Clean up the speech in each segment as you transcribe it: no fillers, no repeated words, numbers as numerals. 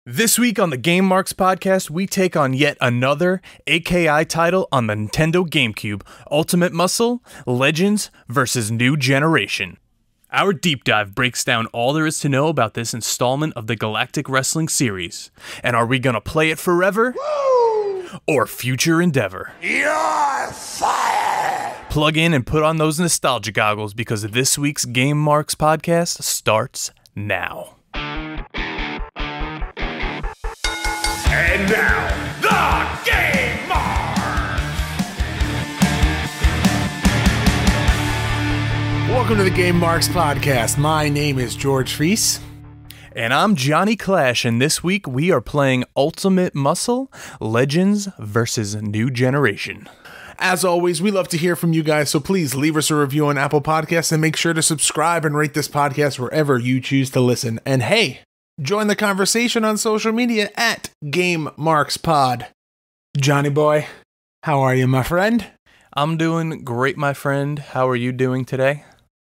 This week on the Game Marks podcast, we take on yet another AKI title on the Nintendo GameCube, Ultimate Muscle, Legends vs. New Generation. Our deep dive breaks down all there is to know about this installment of the Galactic Wrestling series. And are we gonna play it forever? Woo! Or future endeavor? You're fired! Plug in and put on those nostalgia goggles because this week's Game Marks podcast starts now. And now, the Game Marks! Welcome to the Game Marks podcast. My name is George Feast. And I'm Johnny Clash, and this week we are playing Ultimate Muscle, Legends vs. New Generation. As always, we love to hear from you guys, so please leave us a review on Apple Podcasts and make sure to subscribe and rate this podcast wherever you choose to listen. And hey, join the conversation on social media at Game Marks Pod. Johnny boy, how are you, my friend? I'm doing great, my friend. How are you doing today?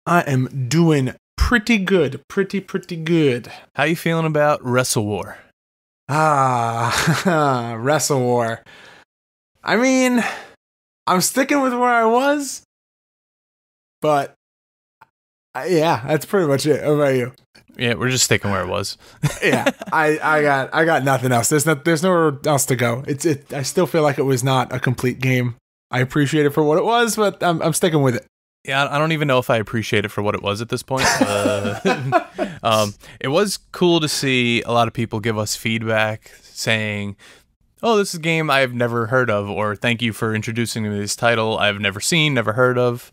I am doing pretty good. Pretty good. How you feeling about Wrestle War? Wrestle War. I mean, I'm sticking with where I was, but yeah, that's pretty much it. How about you? Yeah, we're just sticking where it was. Yeah, I got nothing else. There's nowhere else to go. I still feel like it was not a complete game. I appreciate it for what it was, but I'm sticking with it. Yeah, I don't even know if I appreciate it for what it was at this point. It was cool to see a lot of people give us feedback saying, oh, this is a game I've never heard of, or thank you for introducing me to this title I've never seen, never heard of.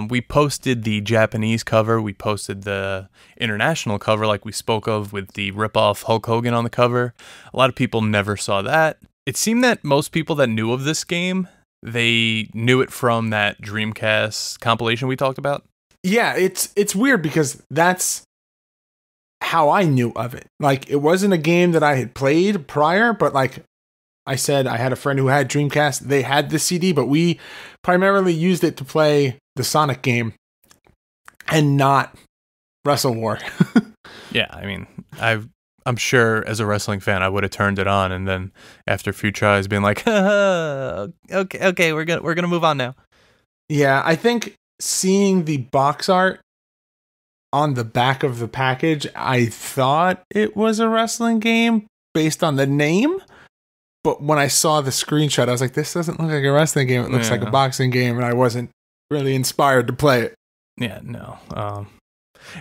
We posted the Japanese cover. We posted the international cover like we spoke of with the ripoff Hulk Hogan on the cover. A lot of people never saw that. It seemed that most people that knew of this game, they knew it from that Dreamcast compilation we talked about. Yeah, it's weird because that's how I knew of it. Like, it wasn't a game that I had played prior, but like I said, I had a friend who had Dreamcast. They had the CD, but we primarily used it to play the Sonic game and not Wrestle War. Yeah, I mean, I'm sure as a wrestling fan, I would have turned it on, and then after a few tries, being like, okay, we're gonna move on now. Yeah, I think seeing the box art on the back of the package, I thought it was a wrestling game based on the name. But when I saw the screenshot, I was like, this doesn't look like a wrestling game. It looks like a boxing game, and I wasn't really inspired to play it. Yeah, no.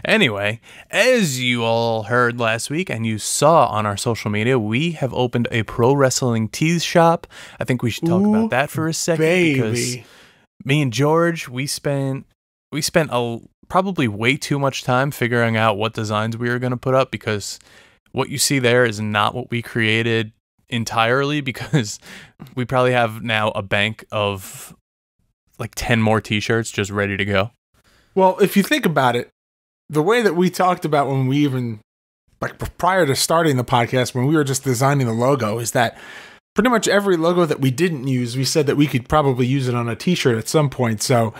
Anyway, as you all heard last week and you saw on our social media, we have opened a pro wrestling tees shop. I think we should talk about that for a second. Because me and George, we spent probably way too much time figuring out what designs we were going to put up, because what you see there is not what we created entirely, because we probably have now a bank of like 10 more t-shirts just ready to go. Well, if you think about it, the way that we talked about when we even, like prior to starting the podcast, when we were just designing the logo, is that pretty much every logo that we didn't use, we said that we could probably use it on a t-shirt at some point. So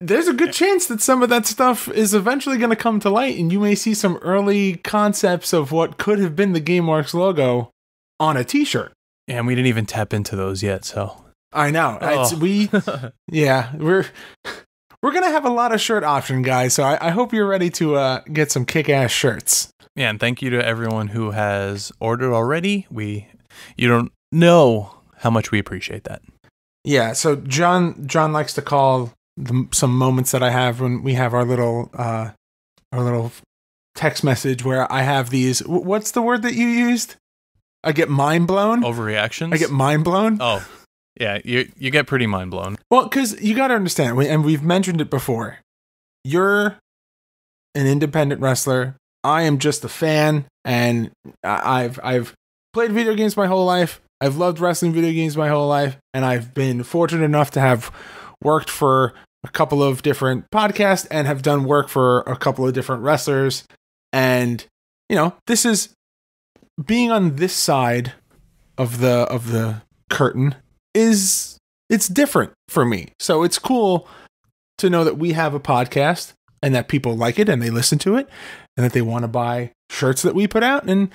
there's a good chance that some of that stuff is eventually going to come to light, and you may see some early concepts of what could have been the Game Marks logo on a t-shirt. And we didn't even tap into those yet, so. I know. We're going to have a lot of shirt option, guys, so I hope you're ready to get some kick-ass shirts. Yeah, and thank you to everyone who has ordered already. You don't know how much we appreciate that. Yeah, so John likes to call some moments that I have when we have our little text message where I have these, what's the word that you used? I get mind blown. Overreactions? I get mind blown. Oh, yeah, you get pretty mind blown. Well, because you got to understand, and we've mentioned it before, you're an independent wrestler. I am just a fan, and I've played video games my whole life. I've loved wrestling video games my whole life, and I've been fortunate enough to have worked for a couple of different podcasts and have done work for a couple of different wrestlers. And, you know, this is being on this side of the curtain it's different for me. So it's cool to know that we have a podcast and that people like it and they listen to it and that they want to buy shirts that we put out. And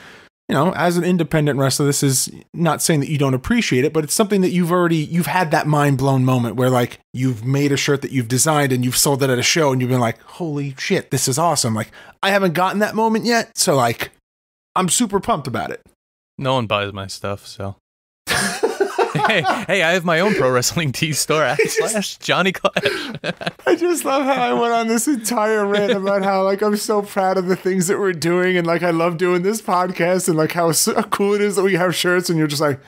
as an independent wrestler, this is not saying that you don't appreciate it, but it's something that you've had that mind blown moment where like you've made a shirt that you've designed and you've sold it at a show and you've been like, holy shit, this is awesome. Like I haven't gotten that moment yet. So like, I'm super pumped about it. No one buys my stuff, so. hey, I have my own pro wrestling tee store / Johnny Clash. I just love how I went on this entire rant about how like I'm so proud of the things that we're doing and like I love doing this podcast and like how cool it is that we have shirts and you're just like,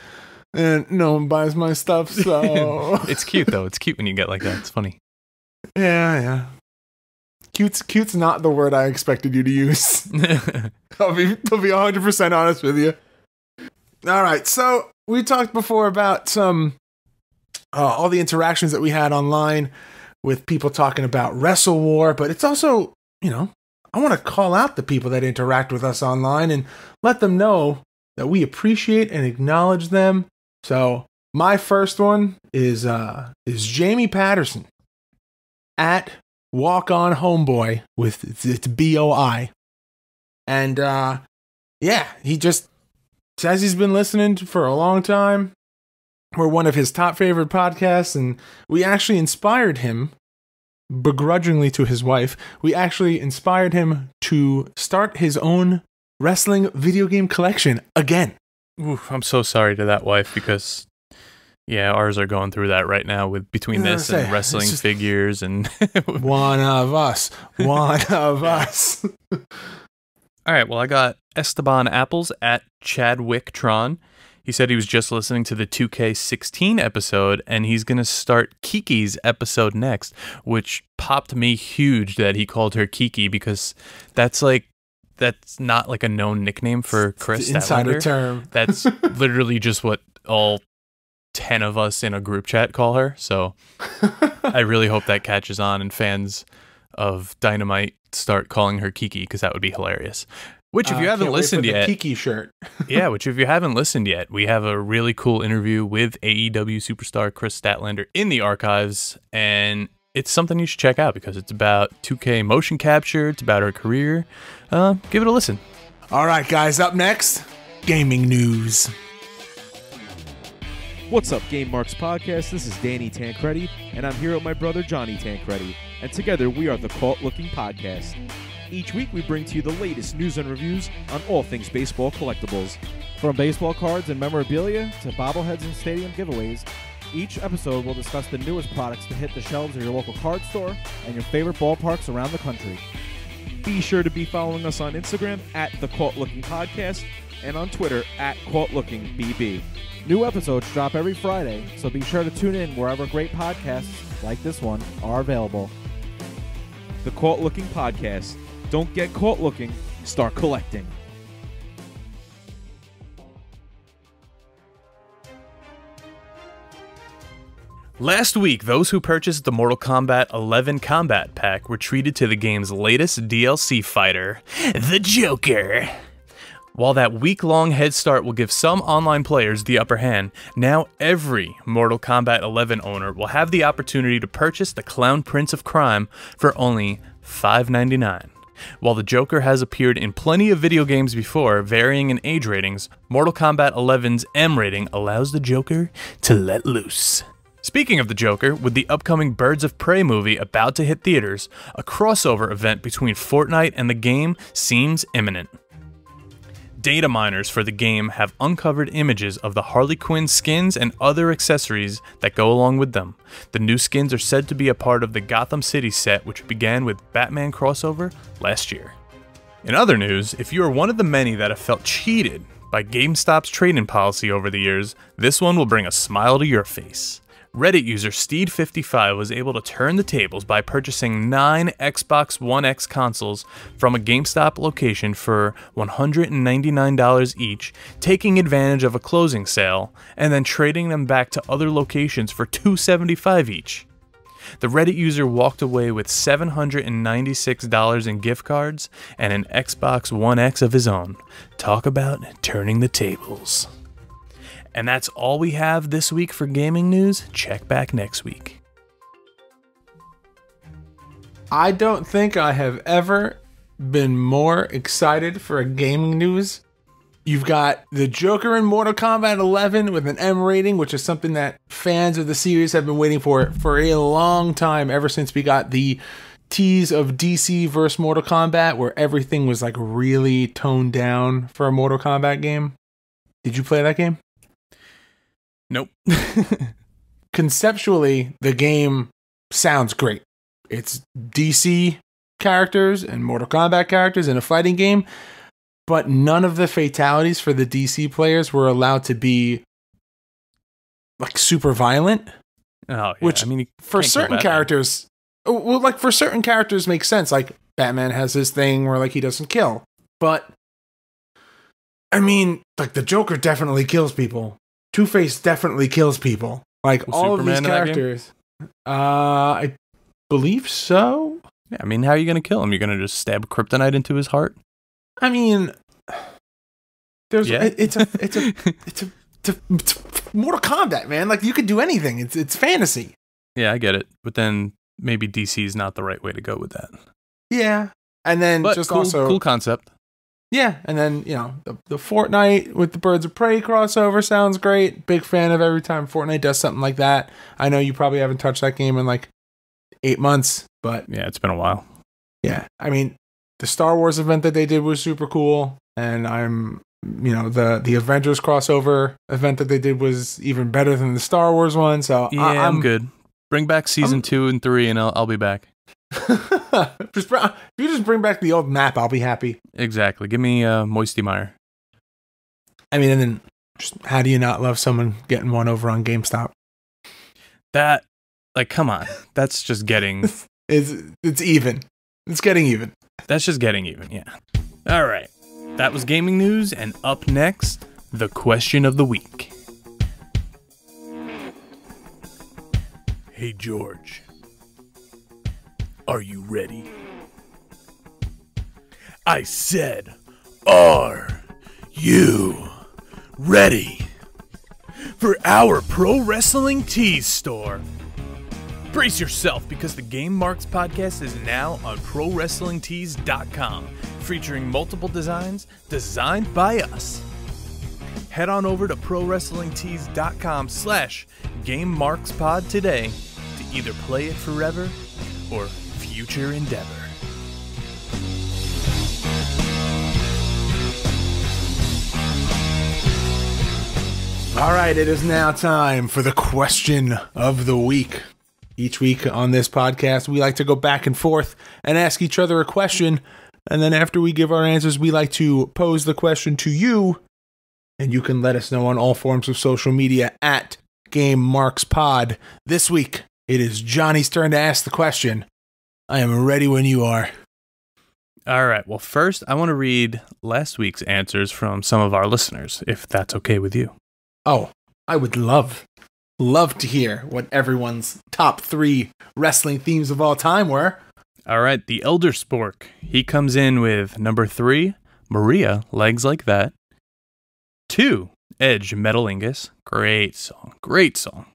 no one buys my stuff, so. It's cute though. It's cute when you get like that. It's funny. Yeah. Cute's not the word I expected you to use. I'll be 100% honest with you. All right, so we talked before about some all the interactions that we had online with people talking about Wrestle War, but it's also, I want to call out the people that interact with us online and let them know that we appreciate and acknowledge them. So my first one is Jamie Patterson at Walk On Homeboy with it's BOI, and he just says he's been listening for a long time. We're one of his top favorite podcasts, and we actually inspired him, begrudgingly to his wife, we actually inspired him to start his own wrestling video game collection again. Ooh, I'm so sorry to that wife because, ours are going through that right now with between this and wrestling figures and... One of us. All right, well, I got Esteban Apples at ChadwickTron. He said he was just listening to the 2K16 episode, and he's going to start Kiki's episode next, which popped me huge that he called her Kiki, because that's not like a known nickname for Chris. Insider term. That's literally just what all 10 of us in a group chat call her, so I really hope that catches on and fans of Dynamite start calling her Kiki, because that would be hilarious. Which, if you haven't listened yet, Kiki shirt. which if you haven't listened yet, we have a really cool interview with AEW superstar Chris Statlander in the archives, and it's something you should check out because it's about 2K motion capture. It's about her career. Give it a listen. All right, guys. Up next, gaming news. What's up, Game Marks Podcast? This is Danny Tancredi, and I'm here with my brother Johnny Tancredi, and together we are the Caught Looking Podcast. Each week we bring to you the latest news and reviews on all things baseball collectibles. From baseball cards and memorabilia to bobbleheads and stadium giveaways, each episode will discuss the newest products to hit the shelves of your local card store and your favorite ballparks around the country. Be sure to be following us on Instagram at the Caught Looking Podcast and on Twitter at CaughtLookingBB. New episodes drop every Friday, so be sure to tune in wherever great podcasts, like this one, are available. The Caught Looking Podcast. Don't get caught looking, start collecting. Last week, those who purchased the Mortal Kombat 11 Combat Pack were treated to the game's latest DLC fighter, the Joker. While that week-long head start will give some online players the upper hand, now every Mortal Kombat 11 owner will have the opportunity to purchase the Clown Prince of Crime for only $5.99. While the Joker has appeared in plenty of video games before, varying in age ratings, Mortal Kombat 11's M rating allows the Joker to let loose. Speaking of the Joker, with the upcoming Birds of Prey movie about to hit theaters, a crossover event between Fortnite and the game seems imminent. Data miners for the game have uncovered images of the Harley Quinn skins and other accessories that go along with them. The new skins are said to be a part of the Gotham City set, which began with Batman crossover last year. In other news, if you are one of the many that have felt cheated by GameStop's trade-in policy over the years, this one will bring a smile to your face. Reddit user Steed55 was able to turn the tables by purchasing 9 Xbox One X consoles from a GameStop location for $199 each, taking advantage of a closing sale, and then trading them back to other locations for $275 each. The Reddit user walked away with $796 in gift cards and an Xbox One X of his own. Talk about turning the tables. And that's all we have this week for gaming news. Check back next week. I don't think I have ever been more excited for a gaming news You've got the Joker in Mortal Kombat 11 with an M rating, which is something that fans of the series have been waiting for a long time, ever since we got the tease of DC versus Mortal Kombat, where everything was like really toned down for a Mortal Kombat game. Did you play that game? Nope. Conceptually, the game sounds great. It's DC characters and Mortal Kombat characters in a fighting game, but none of the fatalities for the DC players were allowed to be like super violent. Oh, yeah. Which, I mean, for certain characters, well, like for certain characters makes sense. Like Batman has this thing where like he doesn't kill, but I mean, like the Joker definitely kills people. Two-Face definitely kills people. Like all Superman of these characters. I believe so. Yeah, I mean, how are you going to kill him? You're going to just stab kryptonite into his heart? I mean, there's Yeah. it's Mortal Kombat, man. Like you could do anything. It's fantasy. Yeah, I get it. But then maybe DC is not the right way to go with that. Yeah, and then But just cool, also cool concept. yeah, and then the Fortnite with the Birds of Prey crossover sounds great. Big fan of every time Fortnite does something like that. I know you probably haven't touched that game in like 8 months, but Yeah, it's been a while. yeah, I mean, the Star Wars event that they did was super cool, and I'm, the Avengers crossover event that they did was even better than the Star Wars one. So Yeah, I'm good. Bring back season 2 and 3, and I'll be back. if you just bring back the old map, I'll be happy. Exactly. Give me Moisty Meyer. I mean, and then just, how do you not love someone getting one over on GameStop? That, like, come on. That's just getting... It's even. It's getting even. That's just getting even, yeah. All right. That was gaming news, and up next, the question of the week. Hey, George. Are you ready? I said, are you ready for our Pro Wrestling Tees store? Brace yourself, because the Game Marks podcast is now on ProWrestlingTees.com, featuring multiple designs designed by us. Head on over to ProWrestlingTees.com/GameMarksPod today to either play it forever or future endeavor. All right, it is now time for the question of the week. Each week on this podcast, we like to go back and forth and ask each other a question. And then after we give our answers, we like to pose the question to you. And you can let us know on all forms of social media at GameMarksPod. This week, it is Johnny's turn to ask the question. I am ready when you are. All right. Well, first, I want to read last week's answers from some of our listeners, if that's okay with you. Oh, I would love to hear what everyone's top 3 wrestling themes of all time were. All right. The Elder Spork. He comes in with number 3, Maria, Legs Like That. 2, Edge, Metalingus. Great song. Great song.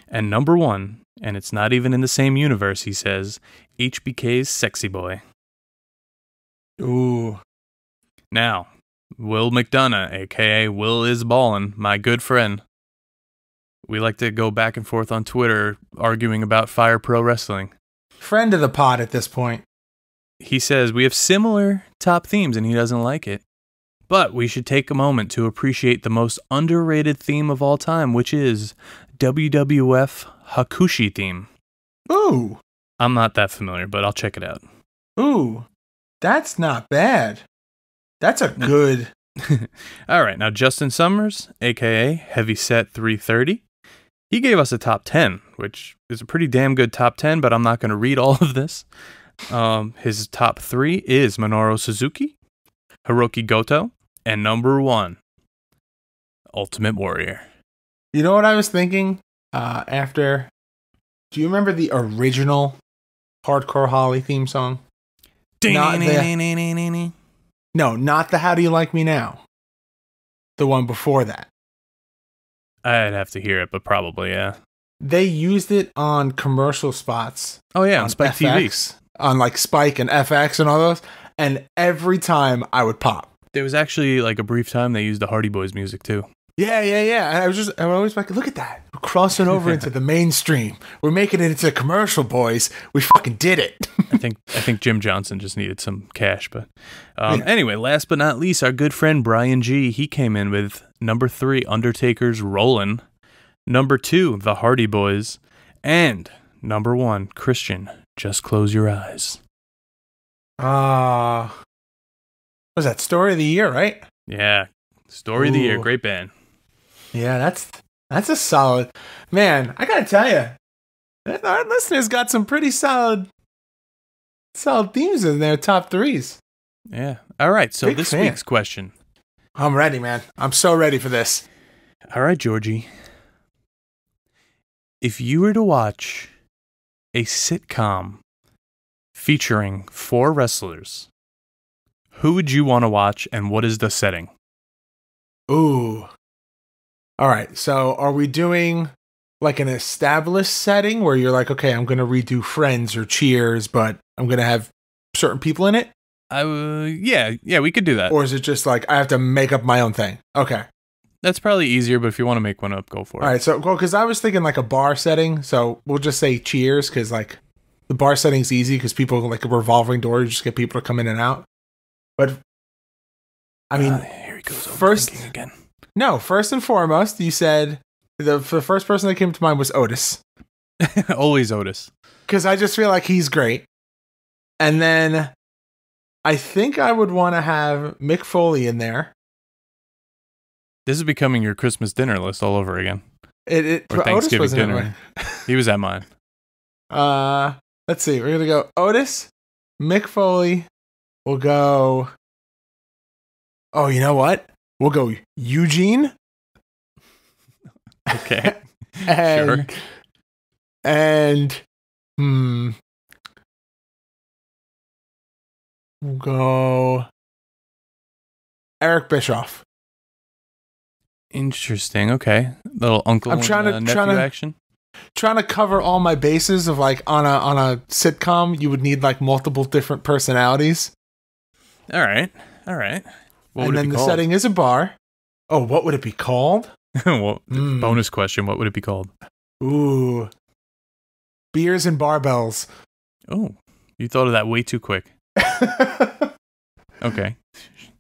And number 1, and it's not even in the same universe, he says, HBK's Sexy Boy. Ooh. Now, Will McDonough, a.k.a. Will is Ballin', my good friend. We like to go back and forth on Twitter arguing about Fire Pro Wrestling. Friend of the pod at this point. He says we have similar top themes and he doesn't like it. But we should take a moment to appreciate the most underrated theme of all time, which is WWF Hakushi theme. Ooh. I'm not that familiar, but I'll check it out. Ooh. That's not bad. That's a good... All right, now Justin Summers, a.k.a. Heavyset 330. He gave us a top 10, which is a pretty damn good top 10, but I'm not going to read all of this. His top 3 is Minoru Suzuki, Hiroki Goto, and number 1, Ultimate Warrior. You know what I was thinking after? Do you remember the original Hardcore Holly theme song? Not the How Do You Like Me Now. The one before that. I'd have to hear it, but probably, yeah. They used it on commercial spots. Oh, yeah, on Spike FX, TV. On like Spike and FX and all those. And every time I would pop. There was actually like a brief time they used the Hardy Boys music too. Yeah. And I'm always like, look at that. We're crossing over into the mainstream. We're making it into commercial, boys. We fucking did it. I think Jim Johnson just needed some cash, but anyway, last but not least, our good friend Brian G. He came in with number 3, Undertaker's Rollin', number 2, the Hardy Boys, and number 1, Christian, Just Close Your Eyes. Was that Story of the Year, right? Yeah, Story of the Year, great band. Yeah, that's a solid, man. I gotta tell you, our listeners got some pretty solid themes in their top 3s. Yeah. All right. So Big this fan. week's question. I'm ready, man. I'm so ready for this. All right, Georgie. If you were to watch a sitcom featuring 4 wrestlers, who would you want to watch, and what is the setting? Ooh. All right. So are we doing like an established setting where you're like, okay, I'm going to redo Friends or Cheers, but I'm going to have certain people in it? Yeah, we could do that. Or is it just like I have to make up my own thing? Okay. That's probably easier, but if you want to make one up, go for it. All right. So, because I was thinking like a bar setting. So we'll just say Cheers because like the bar setting's easy because people like a revolving door. You just get people to come in and out. But I mean, here he goes. First Again. No, first and foremost, you said the first person that came to mind was Otis. Always Otis. Because I just feel like he's great. And then I think I would want to have Mick Foley in there. This is becoming your Christmas dinner list all over again. Or Thanksgiving Otis dinner. He was at mine. Let's see. We're gonna go Otis, Mick Foley. We'll go. Oh, you know what? We'll go Eugene. Okay. and, Sure. And we'll go Eric Bischoff. Interesting. Okay. Little uncle I'm trying and to- nephew action. Trying to cover all my bases of like on a sitcom, you would need like multiple different personalities. All right. What And would it then be the called? setting is a bar. Oh, what would it be called? Well, bonus question. What would it be called? Ooh. Beers and barbells. Oh, you thought of that way too quick. Okay.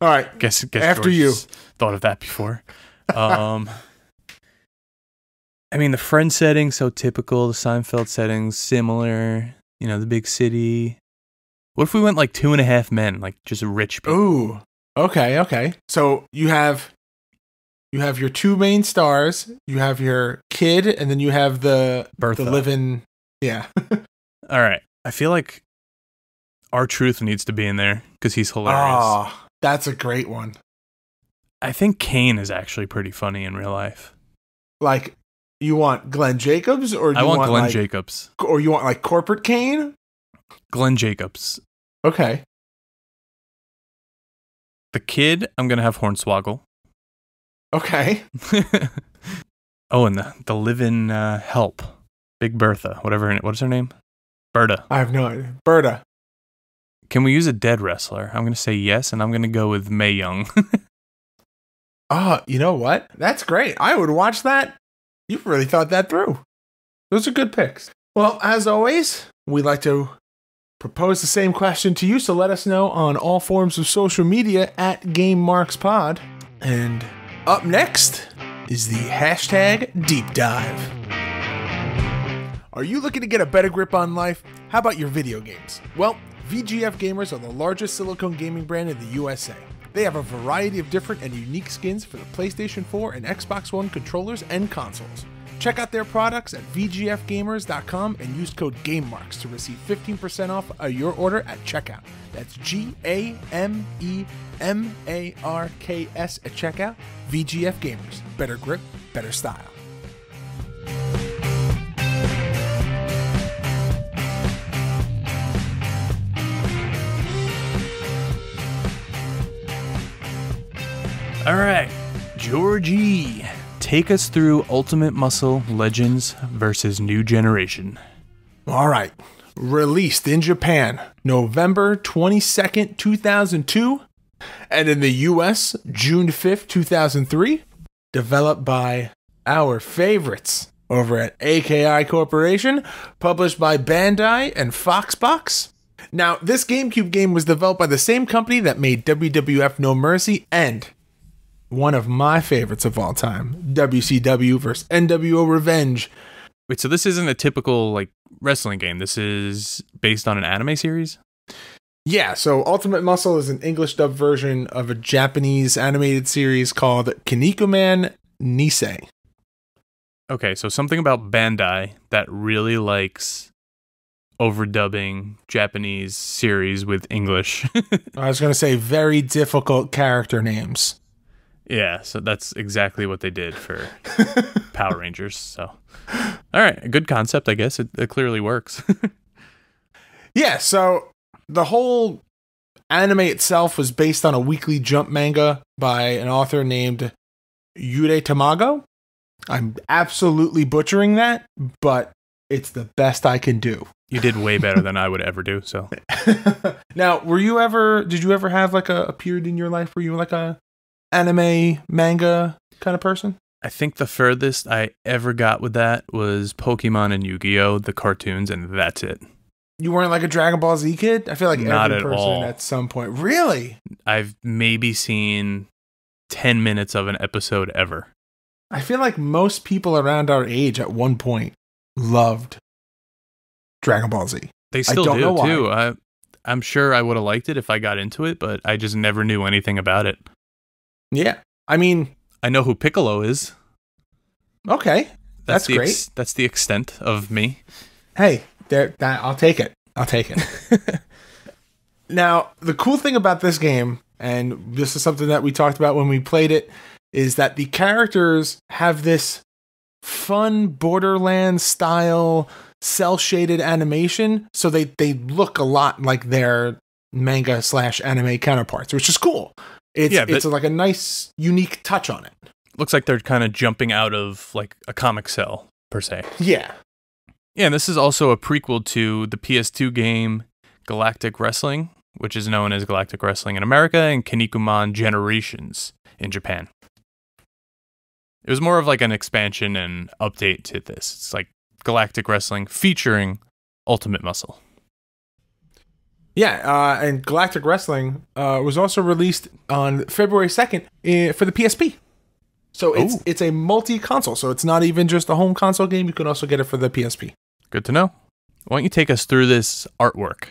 All right. Guess After George you. thought of that before. I mean, the Friends setting, so typical. The Seinfeld setting's similar. You know, the big city. What if we went like 2.5 Men, like just rich people? Ooh. Okay. So you have your 2 main stars, you have your kid, and then you have the Bertha. living. Yeah. All right. I feel like R-Truth needs to be in there because he's hilarious. Oh, that's a great one. I think Kane is actually pretty funny in real life. Like, you want Glenn Jacobs, or do I you want Glenn like, Jacobs. or you want like corporate Kane? Glenn Jacobs. Okay. The kid, I'm going to have Hornswoggle. Okay. Oh, and the live-in help. Big Bertha. What is her name? Berta. I have no idea. Berta. Can we use a dead wrestler? I'm going to say yes, and I'm going to go with Mae Young. Oh, you know what? That's great. I would watch that. You've really thought that through. Those are good picks. Well, as always, we like to propose the same question to you, so let us know on all forms of social media at GameMarksPod. And up next is the hashtag Deep Dive. Are you looking to get a better grip on life? How about your video games? Well, VGF Gamers are the largest silicone gaming brand in the USA. They have a variety of different and unique skins for the PlayStation 4 and Xbox One controllers and consoles. Check out their products at VGFgamers.com and use code GameMarks to receive 15% off your order at checkout. That's GAMEMARKS at checkout. VGF Gamers. Better grip, better style. All right, Georgie, take us through Ultimate Muscle Legends versus New Generation. All right. Released in Japan, November 22nd, 2002. And in the US, June 5th, 2003, developed by our favorites over at AKI Corporation, published by Bandai and Foxbox. Now, this GameCube game was developed by the same company that made WWF No Mercy and one of my favorites of all time, WCW vs. NWO Revenge. Wait, so this isn't a typical like wrestling game. This is based on an anime series? Yeah, so Ultimate Muscle is an English dub version of a Japanese animated series called Kinnikuman Nisei. Okay, so something about Bandai that really likes overdubbing Japanese series with English. I was going to say very difficult character names. Yeah, so that's exactly what they did for Power Rangers. So, all right, a good concept, I guess. It clearly works. Yeah, so the whole anime itself was based on a weekly Jump manga by an author named Yurei Tamago. I'm absolutely butchering that, but it's the best I can do. You did way better than I would ever do. So, now, did you ever have like a period in your life where you were like a anime manga kind of person? I think the furthest I ever got with that was Pokemon and Yu-Gi-Oh, the cartoons, and that's it. You weren't like a Dragon Ball Z kid? I feel like Not every at person all. at some point. Really? I've maybe seen 10 minutes of an episode ever. I feel like most people around our age at one point loved Dragon Ball Z. They still don't do know why. too. I'm sure I would have liked it if I got into it, but I just never knew anything about it. Yeah. I mean, I know who Piccolo is. okay. That's great. That's the extent of me. Hey, I'll take it. I'll take it. Now, the cool thing about this game, and this is something that we talked about when we played it, is that the characters have this fun Borderlands style cel-shaded animation, so they look a lot like their manga / anime counterparts, which is cool. It's like a nice, unique touch on it. Looks like they're kind of jumping out of like a comic cell per se. Yeah. Yeah, and this is also a prequel to the PS2 game Galactic Wrestling, which is known as Galactic Wrestling in America, and Kinnikuman Generations in Japan. It was more of like an expansion and update to this. It's like Galactic Wrestling featuring Ultimate Muscle. Yeah, and Galactic Wrestling was also released on February 2nd for the PSP. So it's a multi-console, so it's not even just a home console game. You can also get it for the PSP. Good to know. Why don't you take us through this artwork?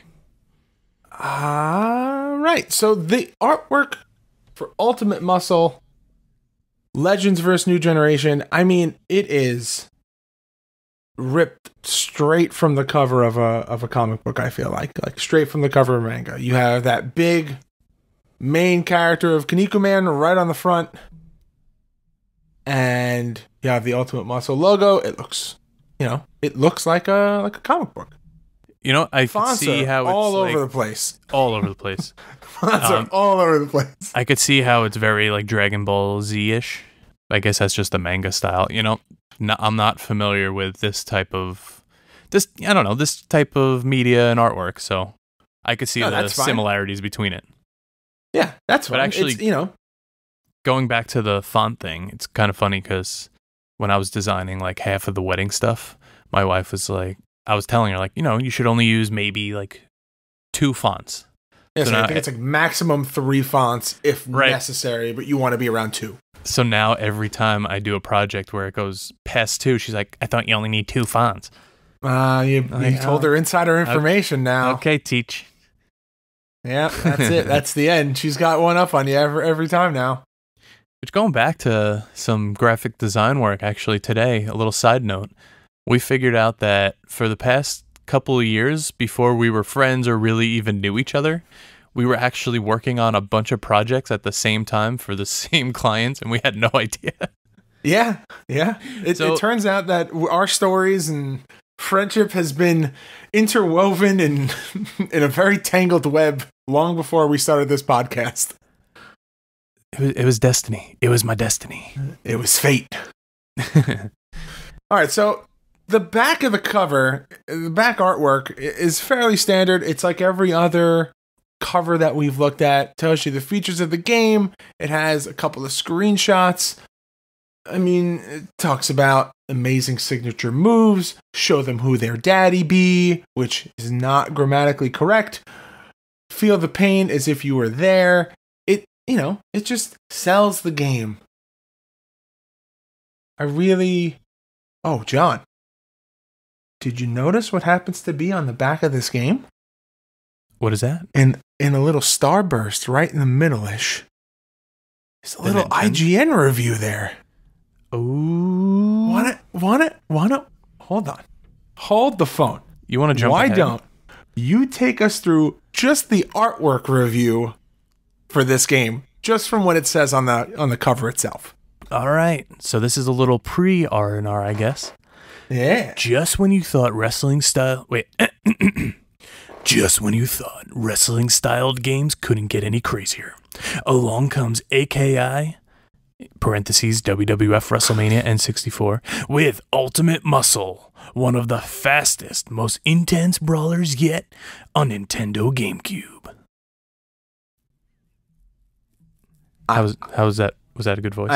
Right. So the artwork for Ultimate Muscle, Legends vs. New Generation, I mean, it is ripped straight from the cover of a comic book, I feel like straight from the cover of manga. You have that big main character of Kinnikuman right on the front, and you have the Ultimate Muscle logo. It looks like a comic book. You know, I can Fonts see are how it's all like, over the place. all over the place. Fonts are all over the place. I could see how it's very like Dragon Ball Z-ish. I guess that's just the manga style. You know, I'm not familiar with this type of media and artwork, so I could see the similarities between it. Yeah, that's fine. But actually, it's, going back to the font thing, it's kind of funny because when I was designing like half of the wedding stuff, my wife was like, I was telling her like, you should only use maybe like 2 fonts. Yeah, so so I now think it's like maximum 3 fonts if necessary, but you want to be around 2. So now every time I do a project where it goes past 2, she's like, I thought you only need 2 fonts. You told her insider information now. Okay, teach. Yeah, that's it. That's the end. She's got one up on you every time now. Which, going back to some graphic design work actually today, a little side note, we figured out that for the past couple of years before we were friends or really even knew each other, we were actually working on a bunch of projects at the same time for the same clients, and we had no idea. Yeah. It turns out that our stories and friendship has been interwoven in a very tangled web long before we started this podcast. It was destiny. It was my destiny. It was fate. All right, so the back of the cover, the back artwork is fairly standard. It's like every other cover that we've looked at. Tells you the features of the game. It has a couple of screenshots. I mean, it talks about amazing signature moves, show them who their daddy be, which is not grammatically correct. Feel the pain as if you were there. It just sells the game. Oh, John, did you notice what happens to be on the back of this game? What is that? In a little starburst right in the middle-ish. There's a little IGN review there. Ooh. Want to? Hold on. Hold the phone. You want to jump Why ahead? don't you take us through just the artwork review for this game, just from what it says on the cover itself? All right. So this is a little pre-R&R, I guess. Yeah. Just when you thought Just when you thought wrestling-styled games couldn't get any crazier, along comes AKI, parentheses, WWF WrestleMania N64, with Ultimate Muscle, one of the fastest, most intense brawlers yet on Nintendo GameCube. How was that? Was that a good voice?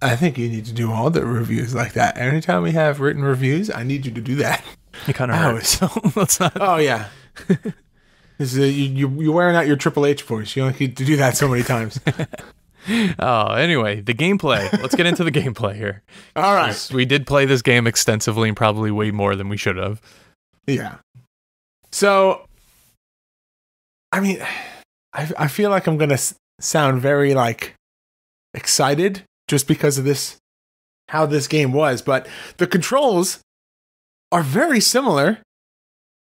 I think you need to do all the reviews like that. Anytime we have written reviews, I need you to do that. It kind of hurts, so let's not. Oh, yeah. You're wearing out your Triple H voice. You only need to do that so many times. Oh, anyway, the gameplay. Let's get into the gameplay here. All right. We did play this game extensively and probably way more than we should have. Yeah. So, I mean, I feel like I'm going to sound very, excited just because of how this game was. But the controls are very similar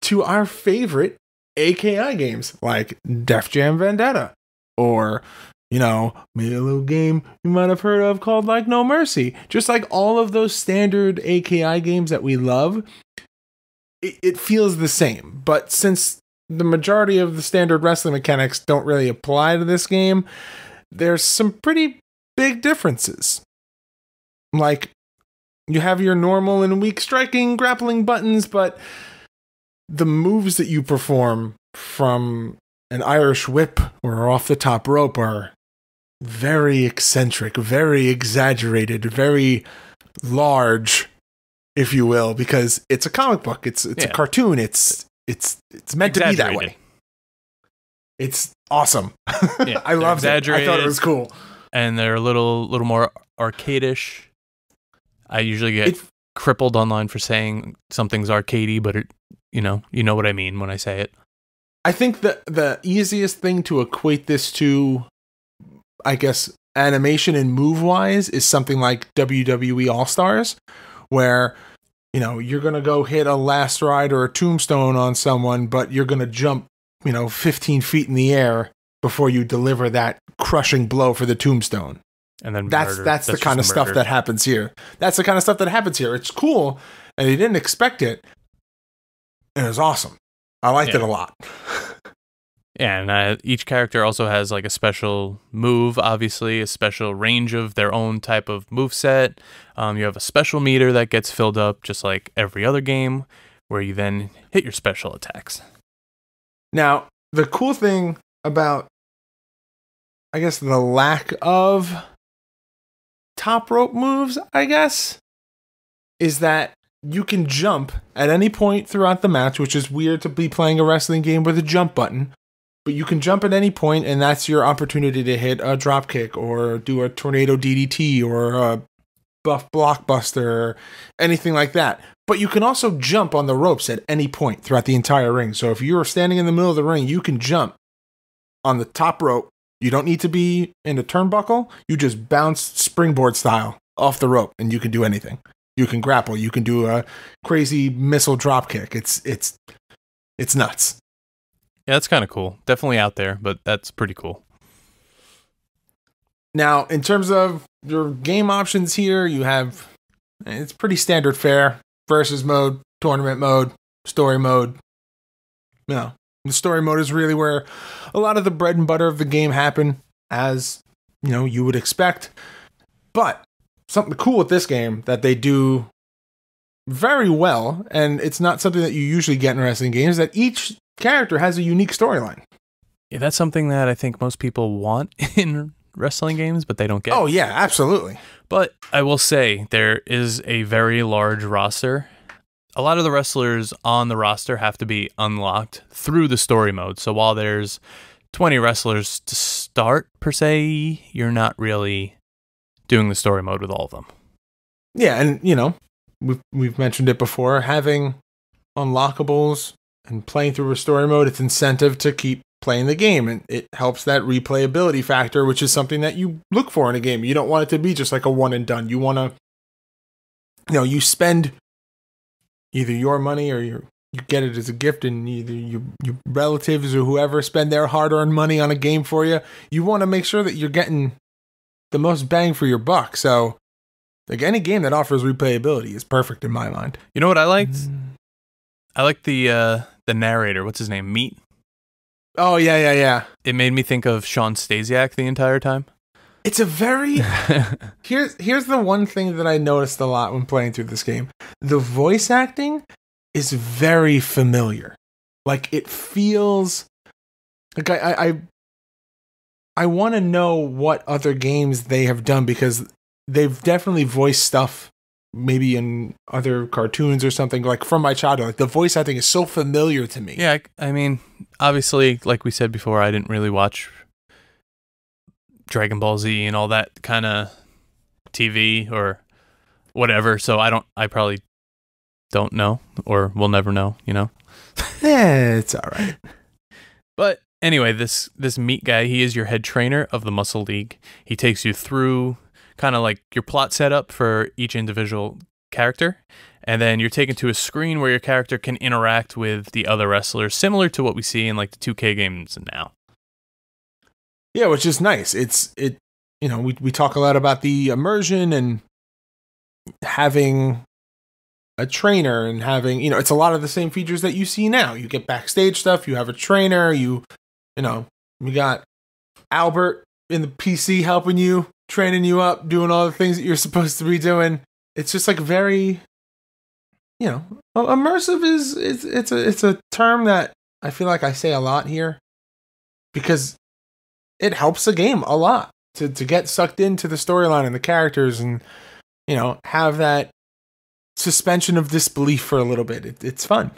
to our favorite AKI games, like Def Jam Vendetta, or, maybe a little game you might have heard of called, No Mercy. Just like all of those standard AKI games that we love, it feels the same. But since the majority of the standard wrestling mechanics don't really apply to this game, there's some pretty big differences. Like, you have your normal and weak striking, grappling buttons, but the moves that you perform from an Irish whip or off the top rope are very eccentric, very exaggerated, very large, if you will, because it's a comic book. It's a cartoon. It's meant to be that way. It's awesome. Yeah, I loved it. I thought it was cool. And they're a little more arcadish. I usually get crippled online for saying something's arcadey, but you know what I mean when I say it. I think the easiest thing to equate this to, I guess, animation and move-wise is something like WWE All-Stars, where, you're going to go hit a last ride or a tombstone on someone, but you're going to jump, 15 feet in the air before you deliver that crushing blow for the tombstone. And then that's the kind of stuff that happens here. That's the kind of stuff that happens here. It's cool, and they didn't expect it, and it was awesome. I liked it a lot. Yeah, and each character also has a special move, obviously, a special range of their own type of moveset. You have a special meter that gets filled up just like every other game, where you then hit your special attacks. Now, the cool thing about, I guess, the lack of top rope moves, I guess, is that you can jump at any point throughout the match, which is weird to be playing a wrestling game with a jump button. But you can jump at any point, and that's your opportunity to hit a drop kick or do a tornado DDT or a buff blockbuster or anything like that. But you can also jump on the ropes at any point throughout the entire ring. So if you're standing in the middle of the ring, you can jump on the top rope. You don't need to be in a turnbuckle. You just bounce springboard style off the rope, and you can do anything. You can grapple. You can do a crazy missile drop kick. It's nuts. Yeah, that's kind of cool. Definitely out there, but that's pretty cool. Now, in terms of your game options here, you have, it's pretty standard fare. Versus mode, tournament mode, story mode. The story mode is really where a lot of the bread and butter of the game happen, as, you would expect. But something cool with this game that they do very well, and it's not something that you usually get in wrestling games, that each character has a unique storyline. Yeah, that's something that I think most people want in wrestling games, but they don't get. Oh, yeah, absolutely. But I will say there is a very large roster. A lot of the wrestlers on the roster have to be unlocked through the story mode. So while there's 20 wrestlers to start, per se, you're not really doing the story mode with all of them. Yeah, and, you know, we've mentioned it before, having unlockables and playing through a story mode, it's incentive to keep playing the game, and it helps that replayability factor, which is something that you look for in a game. You don't want it to be just like a one and done. You want to, you know, you spend either your money or you get it as a gift, and either your relatives or whoever spend their hard-earned money on a game for you. You want to make sure that you're getting the most bang for your buck. So, like, any game that offers replayability is perfect in my mind. You know what I liked? I liked the narrator. What's his name? Meat. Oh, yeah. It made me think of Sean Stasiak the entire time. It's a very... Here's the one thing that I noticed a lot when playing through this game. The voice acting is very familiar. Like, it feels... Like, I want to know what other games they have done, because they've definitely voiced stuff maybe in other cartoons or something, like from my childhood. Like, the voice acting is so familiar to me. Yeah, I mean, obviously, like we said before, I didn't really watch Dragon Ball Z and all that kind of TV or whatever, so I probably don't know, or will never know, you know? It's all right. But anyway, this Meat guy, he is your head trainer of the Muscle League. He takes you through kind of like your plot setup for each individual character, and then you're taken to a screen where your character can interact with the other wrestlers, similar to what we see in like the 2K games now. Yeah, which is nice. You know, we talk a lot about the immersion and having a trainer and having, you know, it's a lot of the same features that you see now. You get backstage stuff, you have a trainer, you know, we got Albert in the PC helping you, training you up, doing all the things that you're supposed to be doing. It's just like very, you know, immersive it's a term that I feel like I say a lot here, because it helps the game a lot to get sucked into the storyline and the characters, and, you know, have that suspension of disbelief for a little bit. It's fun.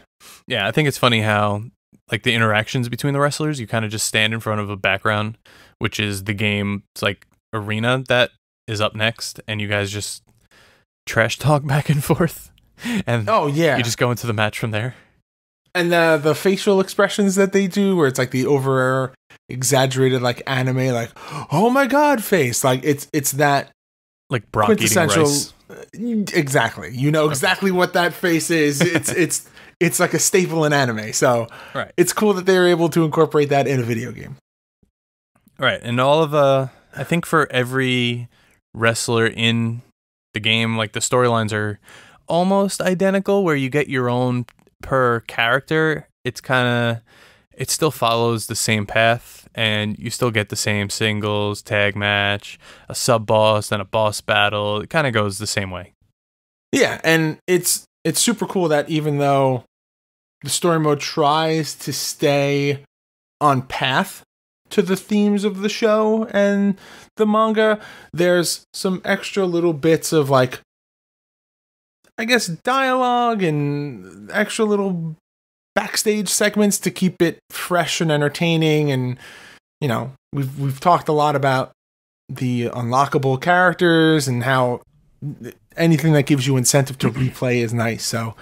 Yeah, I think it's funny how, like, the interactions between the wrestlers, you kind of just stand in front of a background, which is the game's like arena that is up next, and you guys just trash talk back and forth, and oh yeah, you just go into the match from there. And the facial expressions that they do, where it's like the over exaggerated like anime, like, oh my god face, like it's that like Brock eating rice. Exactly, you know exactly what that face is. It's like a staple in anime, so right. It's cool that they were able to incorporate that in a video game. Right, and all of I think for every wrestler in the game, like, the storylines are almost identical, where you get your own per character. It's it still follows the same path, and you still get the same singles, tag match, a sub boss, then a boss battle. It kind of goes the same way. Yeah, and it's super cool that even though the story mode tries to stay on path to the themes of the show and the manga, there's some extra little bits of, like, I guess, dialogue and extra little backstage segments to keep it fresh and entertaining. And, you know, we've talked a lot about the unlockable characters and how anything that gives you incentive to replay is nice. So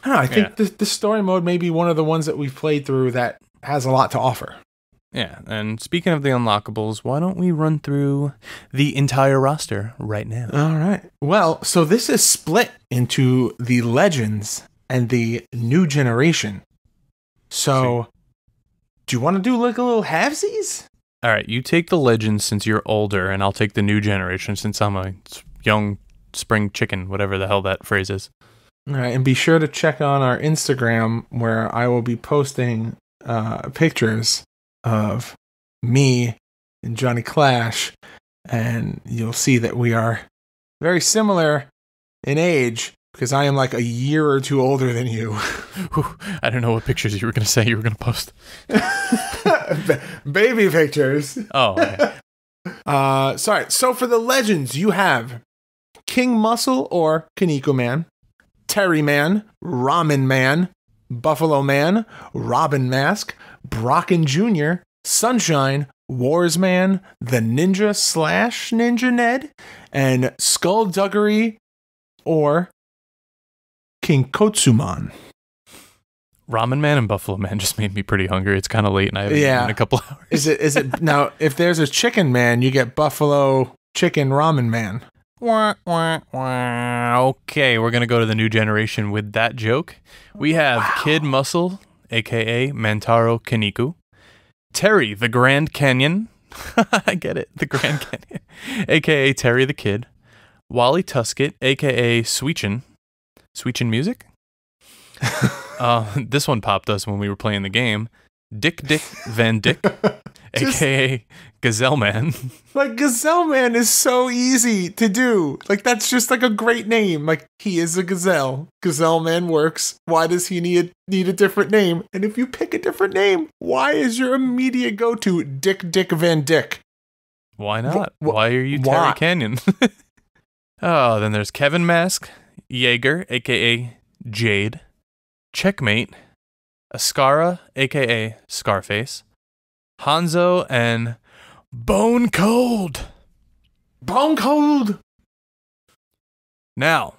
I don't know, I think the story mode may be one of the ones that we've played through that has a lot to offer. Yeah, and speaking of the unlockables, why don't we run through the entire roster right now? All right. Well, so this is split into the Legends and the New Generation. So, do you want to do like a little halvesies? All right, you take the Legends since you're older, and I'll take the New Generation since I'm a young spring chicken, whatever the hell that phrase is. All right, and be sure to check on our Instagram, where I will be posting pictures of me and Johnny Clash, and you'll see that we are very similar in age, because I am like a year or two older than you. I don't know what pictures you were going to say you were going to post. Baby pictures. Oh, okay. Sorry. So for the legends, you have King Muscle or Kaneko Man, Terry Man, Ramen Man, Buffalo Man, Robin Mask, Brocken Jr., Sunshine, Wars Man, the Ninja / Ninja Ned, and Skullduggery or King Kotsuman. Ramen Man and Buffalo Man just made me pretty hungry. It's kind of late and I haven't eaten in a couple hours. Is it now? If there's a Chicken Man, you get Buffalo Chicken Ramen Man. Wah, wah, wah. Okay, we're going to go to the new generation with that joke. We have Kid Muscle, a.k.a. Mantaro Kaneko. Terry, the Grand Canyon. I get it. The Grand Canyon. A.k.a. Terry the Kid. Wally Tuskett, a.k.a. Sweetchin. Sweetchin Music? This one popped us when we were playing the game. Dick Van Dyck, a.k.a. Gazelle Man. Like, Gazelle Man is so easy to do. Like, that's just like a great name. Like, he is a gazelle. Gazelle Man works. Why does he need a different name? And if you pick a different name, why is your immediate go-to Dick Van Dyck? Why not? Why are you Terry Canyon? Oh, then there's Kevin Mask, Jaeger, a.k.a. Jade, Checkmate, Ascara, a.k.a. Scarface, Hanzo, and Bone Cold. Bone Cold! Now,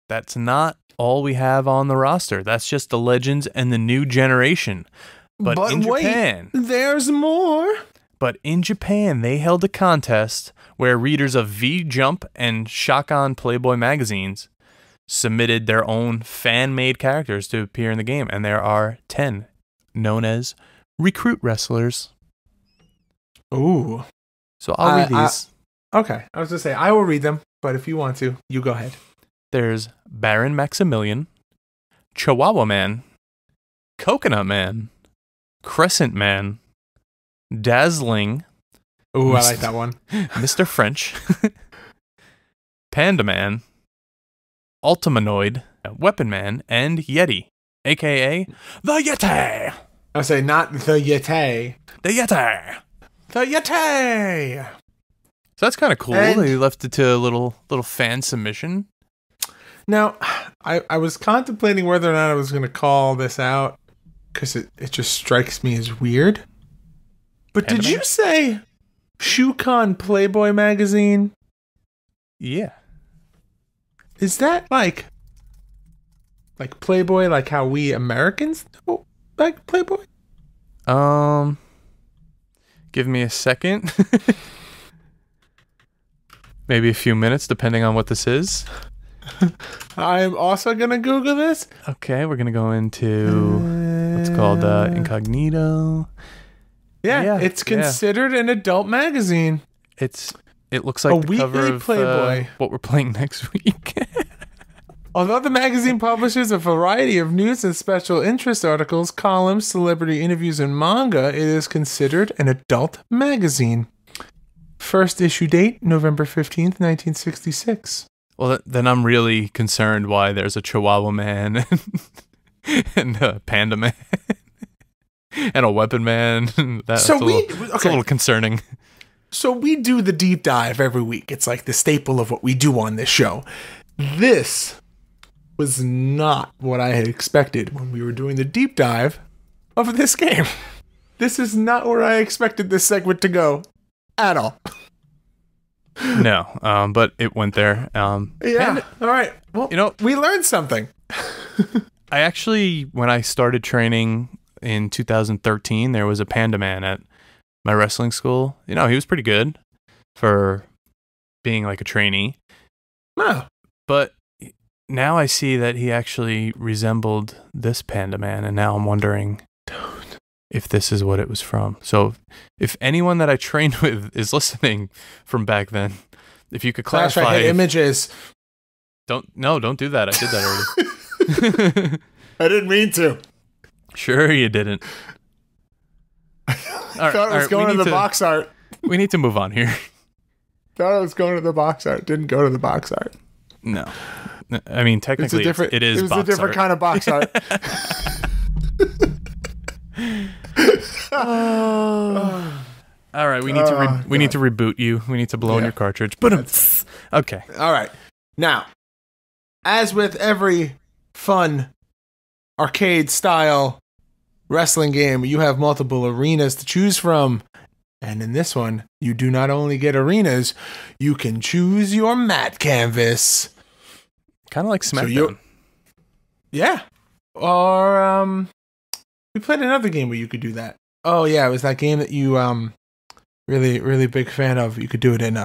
that's not all we have on the roster. That's just the legends and the new generation. But in Japan, there's more. But in Japan, they held a contest where readers of V-Jump and Shokan Playboy magazines submitted their own fan-made characters to appear in the game, and there are 10 known as recruit wrestlers. Ooh. So I'll read these. Okay. I was going to say, I will read them, but if you want to, you go ahead. There's Baron Maximilian, Chihuahua Man, Coconut Man, Crescent Man, Dazzling. Ooh, I like that one. Mr. French, Panda Man, Ultimanoid, Weapon Man, and Yeti, a.k.a. the Yeti. I say not the Yeti. The Yeti. The Yeti. So that's kind of cool. And they left it to a little fan submission. Now, I was contemplating whether or not I was going to call this out because it just strikes me as weird. But did you say Shokan Playboy magazine? Yeah. Is that like Playboy, like how we Americans know like Playboy? Give me a second. Maybe a few minutes, depending on what this is. I'm also going to Google this. Okay, we're going to go into what's called incognito. Yeah, it's considered an adult magazine. It looks like the cover of Playboy. What we're playing next week. Although the magazine publishes a variety of news and special interest articles, columns, celebrity interviews, and manga, it is considered an adult magazine. First issue date, November 15th, 1966. Well, then I'm really concerned why there's a Chihuahua Man and a Panda Man and a Weapon Man. That's a little concerning. So we do the deep dive every week. It's like the staple of what we do on this show. This was not what I had expected when we were doing the deep dive of this game. This is not where I expected this segment to go at all. No, but it went there. Yeah. All right. Well, we learned something. I actually, when I started training in 2013, there was a Panda Man at my wrestling school. He was pretty good for being like a trainee. Oh. But now I see that he actually resembled this Panda Man, and now I'm wondering if this is what it was from. So if anyone that I trained with is listening from back then, if you could clarify. I hit images. Don't do that. I did that already. I didn't mean to. Sure you didn't. I thought it was going to the box art. We need to move on here. Thought it was going to the box art. Didn't go to the box art. No. I mean, technically, it is box art. It was a different kind of box art. All right, we need to need to reboot you. We need to blow in your cartridge. Okay. All right. Now, as with every fun arcade-style wrestling game, you have multiple arenas to choose from. And in this one, you do not only get arenas, you can choose your mat canvas. Kind of like SmackDown. Yeah. Or, we played another game where you could do that. Oh, yeah, it was that game that you, really, really big fan of. You could do it in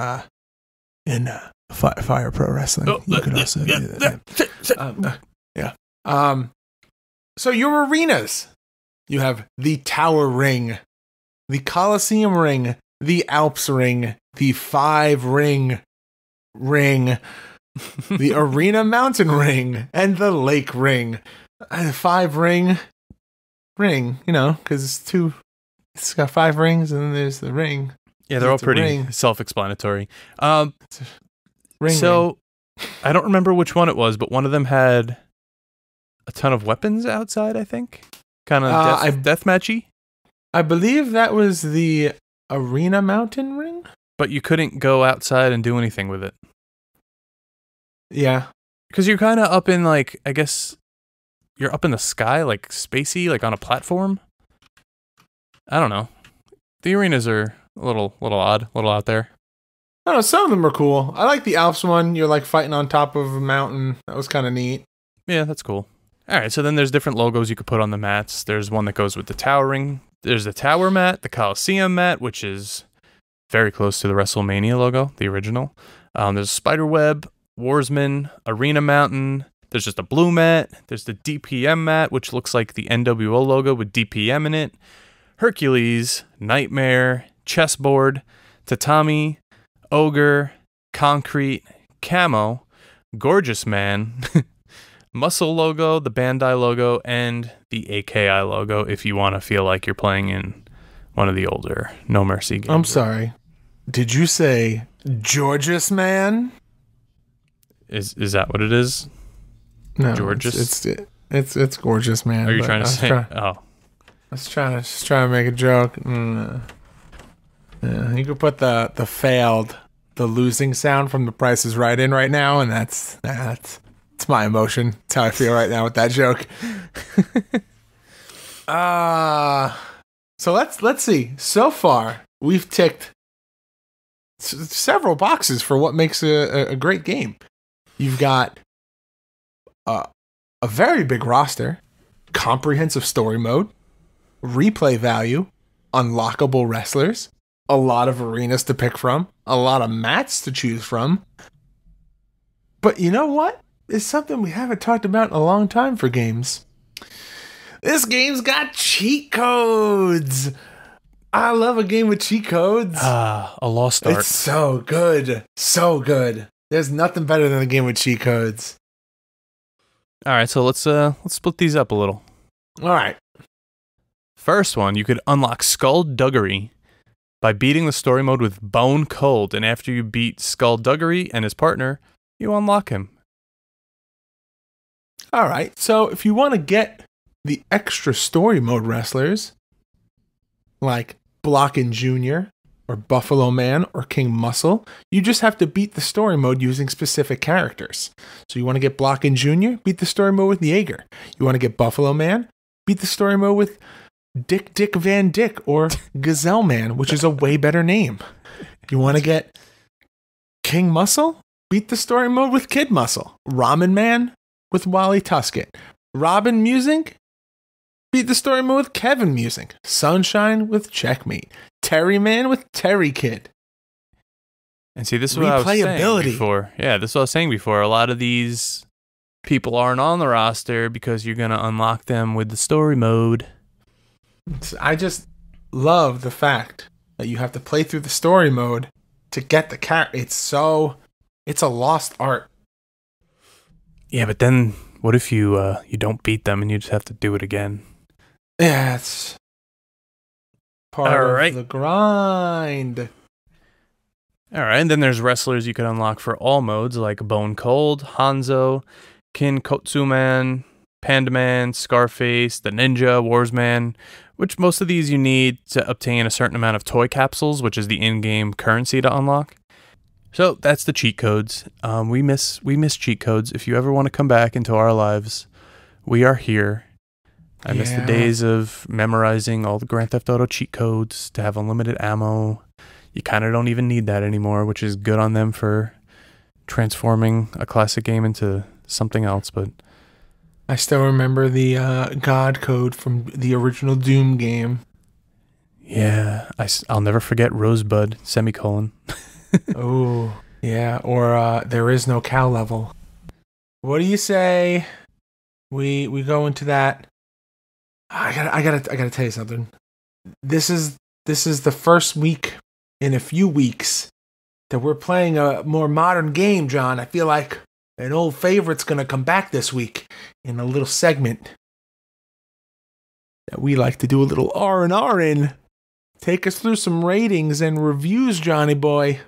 Fire Pro Wrestling. You could also do that. So your arenas. You have the Tower Ring, the Coliseum Ring, the Alps Ring, the 5 Ring, the Arena Mountain Ring, and the Lake Ring. 5 ring, because it's got 5 rings, and then there's the ring. Yeah, they're all pretty self-explanatory. Ring. I don't remember which one it was, but one of them had a ton of weapons outside, I think. Kind of deathmatchy. I believe that was the Arena Mountain Ring? But you couldn't go outside and do anything with it. Yeah. Because you're kind of up in, like, I guess, you're up in the sky, like, spacey, like on a platform. I don't know. The arenas are a little odd, a little out there. I don't know, some of them are cool. I like the Alps one. You're, like, fighting on top of a mountain. That was kind of neat. Yeah, that's cool. All right, so then there's different logos you could put on the mats. There's one that goes with the Tower Ring. There's the Tower mat, the Coliseum mat, which is very close to the WrestleMania logo, the original. There's Spiderweb, Warsman, Arena Mountain. There's just a blue mat. There's the DPM mat, which looks like the NWO logo with DPM in it. Hercules, Nightmare, Chessboard, Tatami, Ogre, Concrete, Camo, Gorgeous Man, Muscle logo, the Bandai logo, and the AKI logo if you want to feel like you're playing in one of the older No Mercy games. I'm sorry. Did you say Gorgeous Man? Is that what it is? No, Gorgeous? It's Gorgeous Man. Are you trying to say? I was trying to make a joke. Yeah, you could put the losing sound from The Price is Right in right now, and that's my emotion. That's how I feel right now with that joke. So let's see. So far, we've ticked several boxes for what makes a great game. You've got a very big roster, comprehensive story mode, replay value, unlockable wrestlers, a lot of arenas to pick from, a lot of mats to choose from. But you know what? It's something we haven't talked about in a long time for games. This game's got cheat codes. I love a game with cheat codes. A lost art. It's so good. So good. There's nothing better than a game with cheat codes. All right, so let's split these up a little. All right. First one, you could unlock Skullduggery by beating the story mode with Bone Cold, and after you beat Skullduggery and his partner, you unlock him. All right. So if you want to get the extra story mode wrestlers, like Blockin' Jr. or Buffalo Man or King Muscle, you just have to beat the story mode using specific characters. So you want to get Blockin' Jr., beat the story mode with Jaeger. You want to get Buffalo Man, beat the story mode with Dick Van Dyke or Gazelle Man, which is a way better name. You want to get King Muscle, beat the story mode with Kid Muscle. Ramen Man with Wally Tusket. Robin Music, beat the story mode with Kevin Music. Sunshine with Checkmate. Terry Man with Terry Kid. And see, this is what I was saying before. Yeah, this is what I was saying before. A lot of these people aren't on the roster because you're going to unlock them with the story mode. I just love the fact that you have to play through the story mode to get the character. It's a lost art. Yeah, but then what if you don't beat them and you just have to do it again? Yeah, it's part of the grind. All right, and then there's wrestlers you can unlock for all modes, like Bone Cold, Hanzo, Kin Kotsuman, Panda Man, Scarface, the Ninja, Warsman, which most of these you need to obtain a certain amount of toy capsules, which is the in-game currency to unlock. So that's the cheat codes. We miss cheat codes. If you ever want to come back into our lives, we are here. I miss the days of memorizing all the Grand Theft Auto cheat codes to have unlimited ammo. You kind of don't even need that anymore, which is good on them for transforming a classic game into something else. But I still remember the God code from the original Doom game. Yeah, I'll never forget Rosebud, semicolon. Oh, yeah, or there is no cow level. What do you say we go into that? I gotta tell you something. This is the first week in a few weeks that we're playing a more modern game, John. I feel like an old favorite's gonna come back this week in a little segment that we like to do a little R&R in. Take us through some ratings and reviews, Johnny boy.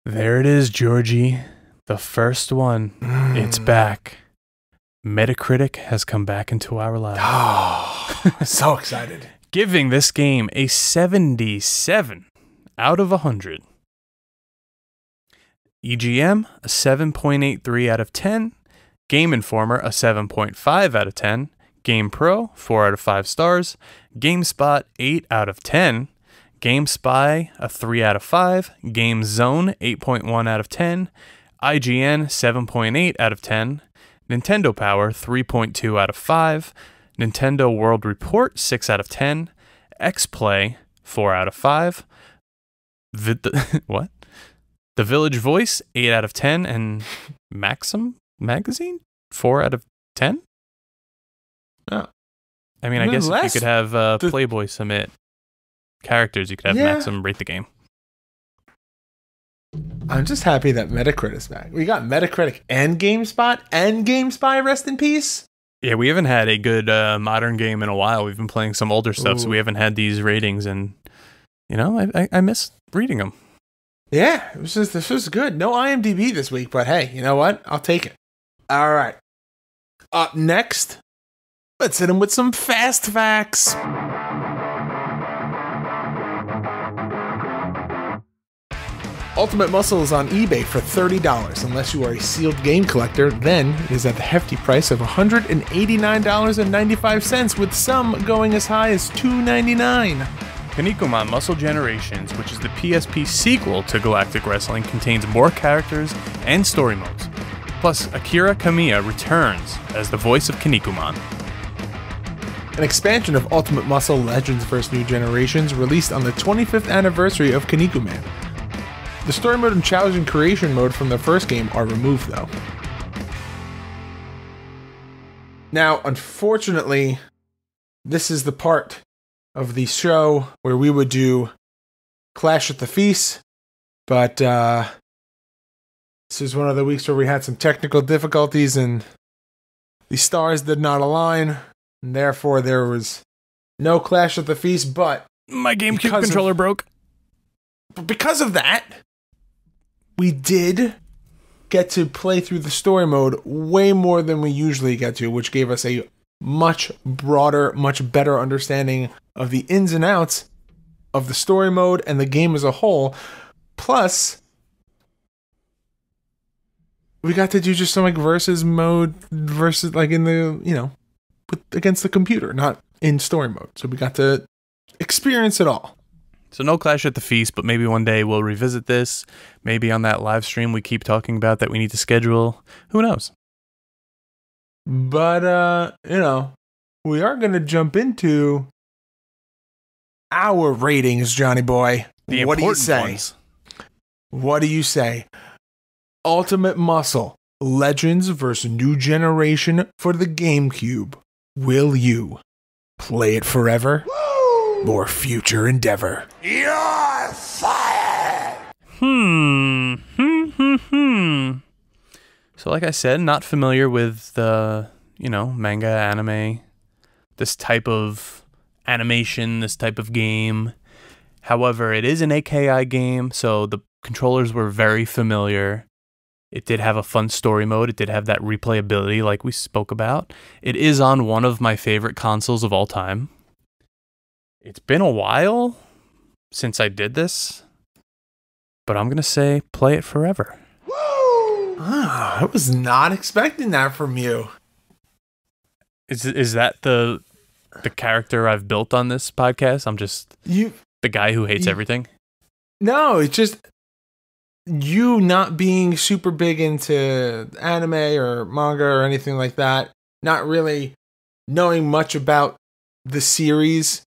There it is, Georgie. The first one. It's back. Metacritic has come back into our lives. Oh, so excited. Giving this game a 77 out of 100. EGM, a 7.83 out of 10. Game Informer, a 7.5 out of 10. Game Pro, 4 out of 5 stars. GameSpot, 8 out of 10. GameSpy, a 3 out of 5. GameZone, 8.1 out of 10. IGN, 7.8 out of 10. Nintendo Power, 3.2 out of 5. Nintendo World Report, 6 out of 10. XPlay, 4 out of 5. What? The Village Voice, 8 out of 10. And Maxim Magazine, 4 out of 10? Oh. I mean, I guess if you could have Playboy submit characters, you could have Maxim rate the game. I'm just happy that Metacritic is back. We got Metacritic and GameSpot and GameSpy, rest in peace. Yeah, we haven't had a good modern game in a while. We've been playing some older stuff, so we haven't had these ratings, and you know, I miss reading them. Yeah, this was good. No IMDb this week, but hey, you know what? I'll take it. All right. Up next, let's hit him with some fast facts. Ultimate Muscle is on eBay for $30. Unless you are a sealed game collector, then it is at the hefty price of $189.95, with some going as high as $299. Kinnikuman Muscle Generations, which is the PSP sequel to Galactic Wrestling, contains more characters and story modes. Plus, Akira Kamiya returns as the voice of Kinnikuman. An expansion of Ultimate Muscle Legends vs. New Generations released on the 25th anniversary of Kinnikuman. The story mode and challenge and creation mode from the first game are removed, though. Now, unfortunately, this is the part of the show where we would do Clash at the Feast, but this is one of the weeks where we had some technical difficulties and the stars did not align, and therefore there was no Clash at the Feast, but my GameCube controller broke. But because of that, we did get to play through the story mode way more than we usually get to, which gave us a much broader, much better understanding of the ins and outs of the story mode and the game as a whole. Plus, we got to do just some like versus mode, versus like in the, you know, against the computer, not in story mode. So we got to experience it all. So no Clash at the Feast, but maybe one day we'll revisit this. Maybe on that live stream we keep talking about that we need to schedule. Who knows? But, you know, we are going to jump into our ratings, Johnny boy. What do you say? Ones. What do you say? Ultimate Muscle Legends vs. New Generation for the GameCube. Will you play it forever? Or future endeavor? You're fired! So like I said, not familiar with the, you know, manga, anime, this type of animation, this type of game. However, it is an AKI game, so the controllers were very familiar. It did have a fun story mode. It did have that replayability like we spoke about. It is on one of my favorite consoles of all time. It's been a while since I did this, but I'm going to say play it forever. I was not expecting that from you. Is that the character I've built on this podcast? I'm just the guy who hates everything? No, it's just you not being super big into anime or manga or anything like that, not really knowing much about the series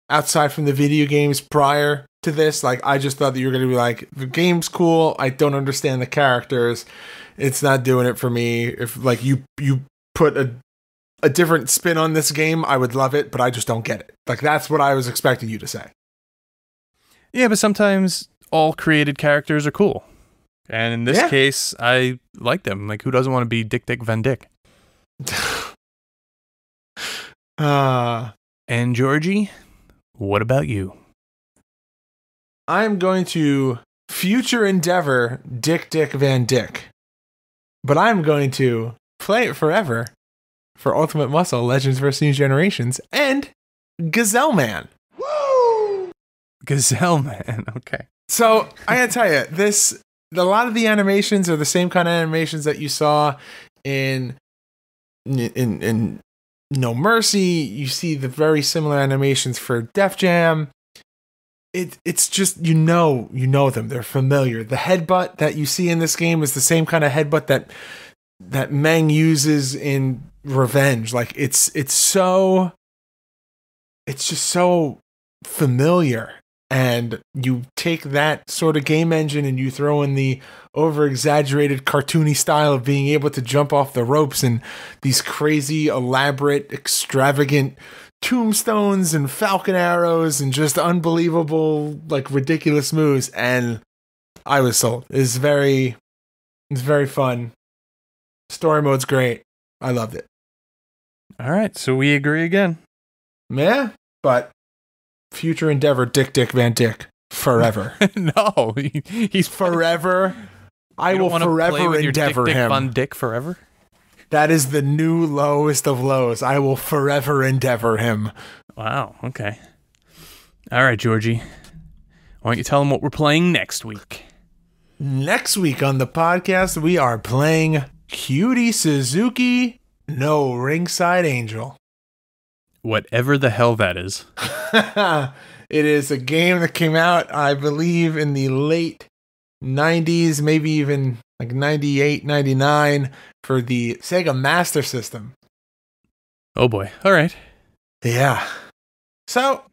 outside from the video games prior to this. Like, I just thought that you were going to be like, the game's cool, I don't understand the characters, it's not doing it for me. If like you put a different spin on this game, I would love it, but I just don't get it. Like, that's what I was expecting you to say. Yeah, but sometimes all created characters are cool. And in this case, I like them. Like, who doesn't want to be Dick Van Dyke? And Georgie, what about you? I'm going to future endeavor Dick Van Dyke. But I'm going to play it forever for Ultimate Muscle, Legends vs. New Generations, and Gazelle Man. Woo! Gazelle Man, okay. So, I gotta tell you, a lot of the animations are the same kind of animations that you saw in No Mercy. You see the very similar animations for Def Jam. It's just, you know them. They're familiar. The headbutt that you see in this game is the same kind of headbutt that Meng uses in Revenge. Like, it's just so familiar. And you take that sort of game engine and you throw in the over-exaggerated cartoony style of being able to jump off the ropes and these crazy, elaborate, extravagant tombstones and falcon arrows and just unbelievable, like, ridiculous moves. And I was sold. It's very fun. Story mode's great. I loved it. All right, so we agree again. Yeah, but future endeavor Dick Van Dyke forever. No, he's forever. I will forever endeavor Dick him. Van Dyke forever. That is the new lowest of lows. I will forever endeavor him. Wow. Okay. All right, Georgie. Why don't you tell them what we're playing next week? Next week on the podcast, we are playing Cutie Suzuki No Ringside Angel. Whatever the hell that is. It is a game that came out, I believe, in the late 90s, maybe even like 98, 99 for the Sega Master System. Oh boy. All right. Yeah. So,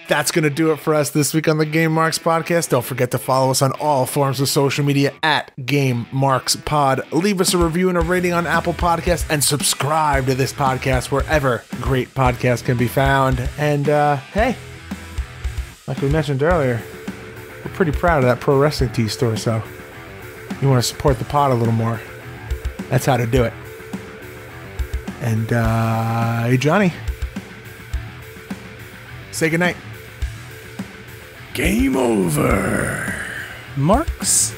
that's going to do it for us this week on the Game Marks Podcast. Don't forget to follow us on all forms of social media at Game Marks Pod. Leave us a review and a rating on Apple Podcasts and subscribe to this podcast wherever great podcasts can be found. And, hey, like we mentioned earlier, we're pretty proud of that Pro Wrestling Tees store, so you want to support the pod a little more. That's how to do it. And, hey, Johnny, say goodnight. Game over. Marks